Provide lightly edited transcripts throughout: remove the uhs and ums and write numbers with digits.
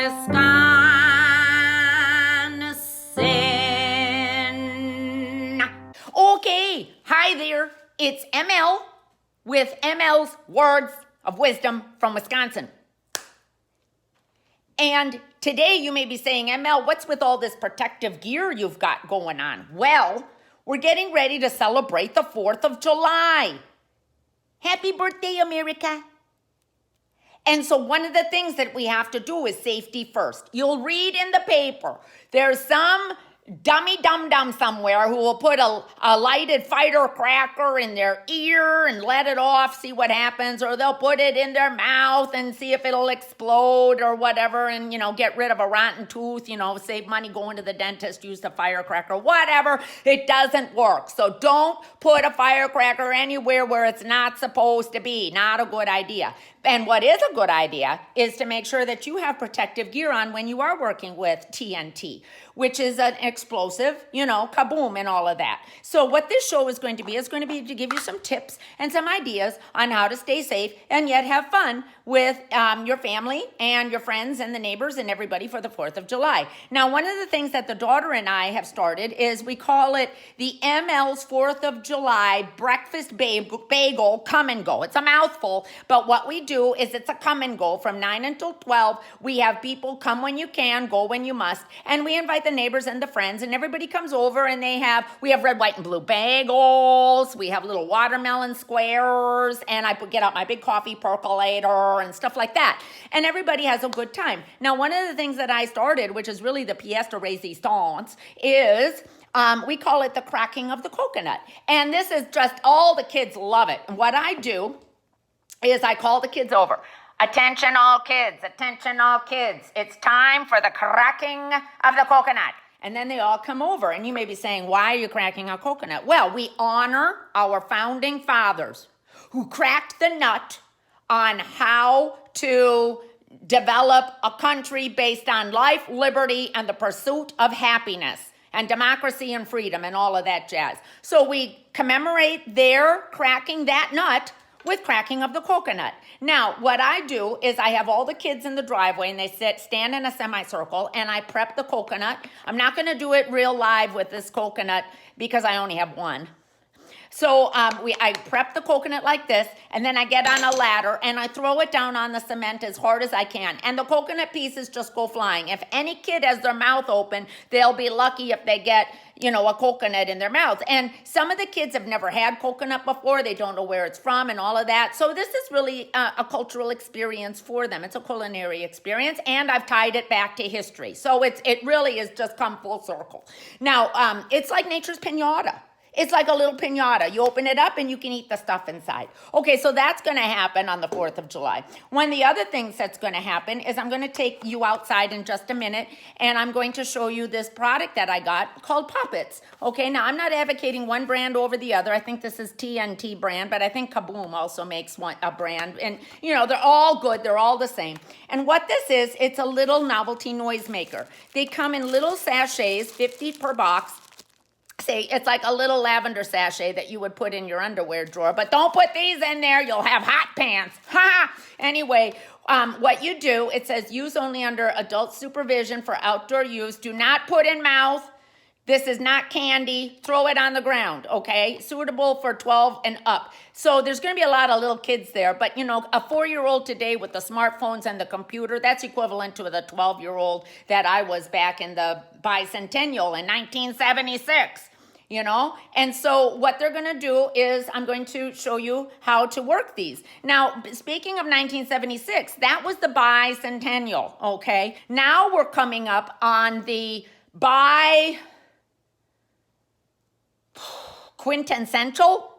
Wisconsin. Okay, hi there. It's ML with ML's Words of Wisdom from Wisconsin. And today you may be saying, ML, what's with all this protective gear you've got going on? Well, we're getting ready to celebrate the 4th of July. Happy birthday, America. And so one of the things that we have to do is safety first. You'll read in the paper, there's some dummy dum-dum somewhere who will put a lighted firecracker in their ear and let it off, see what happens, or they'll put it in their mouth and see if it'll explode or whatever, and, get rid of a rotten tooth, save money going to the dentist, use the firecracker, whatever. It doesn't work. So don't put a firecracker anywhere where it's not supposed to be. Not a good idea. And what is a good idea is to make sure that you have protective gear on when you are working with TNT, which is an explosive, kaboom and all of that. So what this show is going to be to give you some tips and some ideas on how to stay safe and yet have fun with your family and your friends and the neighbors and everybody for the 4th of July. Now, one of the things that the daughter and I have started is we call it the ML's 4th of July breakfast bagel come and go. It's a mouthful, but what we do is it's a come and go from 9 until 12. We have people come when you can, go when you must, and we invite the neighbors and the friends, and everybody comes over, and we have red, white, and blue bagels, we have little watermelon squares, and I get out my big coffee percolator and stuff like that, and everybody has a good time. Now, one of the things that I started, which is really the pièce de résistance, is we call it the cracking of the coconut, and this is just, all the kids love it. And what I do is I call the kids over. Attention all kids, it's time for the cracking of the coconut. And then they all come over, and you may be saying, why are you cracking a coconut? Well, we honor our founding fathers who cracked the nut on how to develop a country based on life, liberty, and the pursuit of happiness and democracy and freedom and all of that jazz. So we commemorate their cracking that nut with cracking of the coconut. Now, what I do is I have all the kids in the driveway, and they stand in a semicircle, and I prep the coconut. I'm not going to do it real live with this coconut because I only have one. So I prep the coconut like this, and then I get on a ladder, and I throw it down on the cement as hard as I can. And the coconut pieces just go flying. If any kid has their mouth open, they'll be lucky if they get, a coconut in their mouth. And some of the kids have never had coconut before. They don't know where it's from and all of that. So this is really a cultural experience for them. It's a culinary experience, and I've tied it back to history. So it really is just come full circle. Now, it's like nature's piñata. It's like a little piñata. You open it up and you can eat the stuff inside. Okay, so that's going to happen on the 4th of July. One of the other things that's going to happen is I'm going to take you outside in just a minute, and I'm going to show you this product that I got called Puppets. Okay, now I'm not advocating one brand over the other. I think this is TNT brand, but I think Kaboom also makes a brand. And, they're all good. They're all the same. And what this is, it's a little novelty noise maker. They come in little sachets, 50 per box. Say it's like a little lavender sachet that you would put in your underwear drawer, but don't put these in there. You'll have hot pants. Ha! Anyway, what you do, it says use only under adult supervision for outdoor use. Do not put in mouth. This is not candy. Throw it on the ground, okay? Suitable for 12 and up. So there's going to be a lot of little kids there, but, a 4-year-old today with the smartphones and the computer, that's equivalent to the 12-year-old that I was back in the bicentennial in 1976. And so what they're going to do is I'm going to show you how to work these. Now, speaking of 1976, that was the bicentennial, okay? Now we're coming up on the quintessential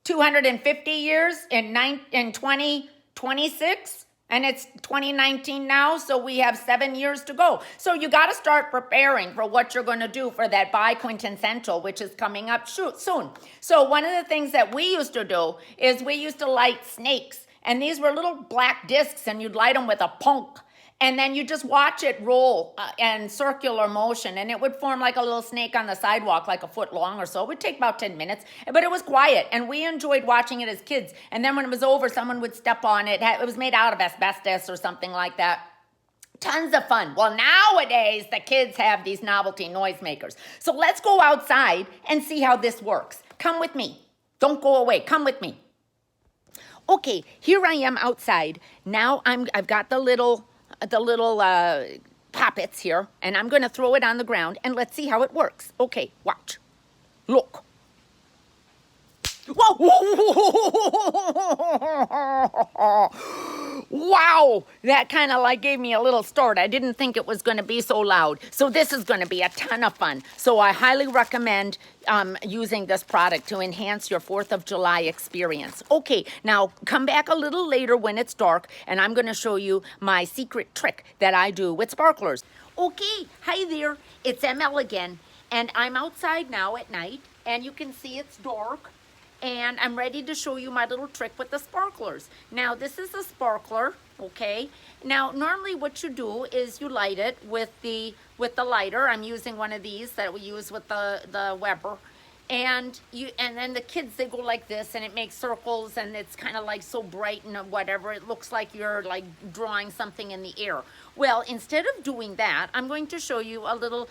250 years in 2026. And it's 2019 now, so we have 7 years to go. So you got to start preparing for what you're going to do for that biquintessential, which is coming up soon. So one of the things that we used to do is we used to light snakes. And these were little black discs, and you'd light them with a punk. And then you just watch it roll in circular motion, and it would form like a little snake on the sidewalk, like a foot long or so. It would take about 10 minutes, but it was quiet, and we enjoyed watching it as kids. And then when it was over, someone would step on it. It was made out of asbestos or something like that. Tons of fun. Well, nowadays, the kids have these novelty noisemakers. So let's go outside and see how this works. Come with me. Don't go away. Come with me. Okay, here I am outside. Now I've got the little poppets here, and I'm going to throw it on the ground, and let's see how it works. Okay, watch. Look. Whoa! Wow, that kind of like gave me a little start. I didn't think it was going to be so loud. So this is going to be a ton of fun. So I highly recommend using this product to enhance your 4th of July experience. Okay, now come back a little later when it's dark, and I'm going to show you my secret trick that I do with sparklers. Okay, hi there. It's ML again, and I'm outside now at night, and you can see it's dark. And I'm ready to show you my little trick with the sparklers. Now, this is a sparkler, okay? Now, normally what you do is you light it with the lighter. I'm using one of these that we use with the Weber. And then the kids, they go like this, and it makes circles, and it's kind of like so bright and whatever. It looks like you're like drawing something in the air. Well, instead of doing that, I'm going to show you a little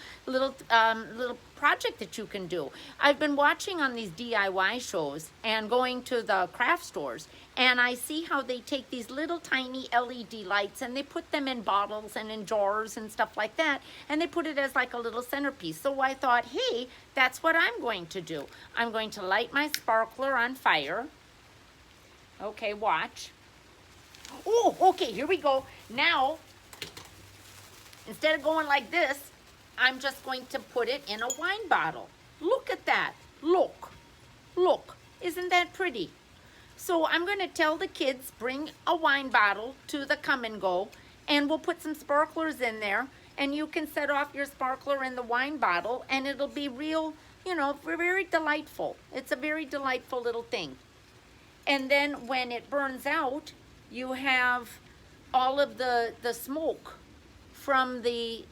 project that you can do. I've been watching on these DIY shows and going to the craft stores, and I see how they take these little tiny LED lights and they put them in bottles and in jars and stuff like that, and they put it as like a little centerpiece. So I thought, hey, that's what I'm going to do. I'm going to light my sparkler on fire. Okay, watch. Oh, okay, here we go. Now, instead of going like this, I'm just going to put it in a wine bottle. Look at that. Look. Look. Isn't that pretty? So I'm going to tell the kids, bring a wine bottle to the come and go, and we'll put some sparklers in there, and you can set off your sparkler in the wine bottle, and it'll be real, you know, very delightful. It's a very delightful little thing. And then when it burns out, you have all of the smoke from the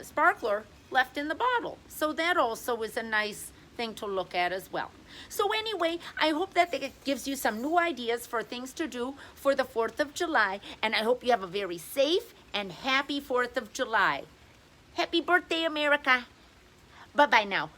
sparkler left in the bottle. So that also is a nice thing to look at as well. So anyway, I hope that it gives you some new ideas for things to do for the 4th of July, and I hope you have a very safe and happy 4th of July. Happy birthday, America. Bye-bye now.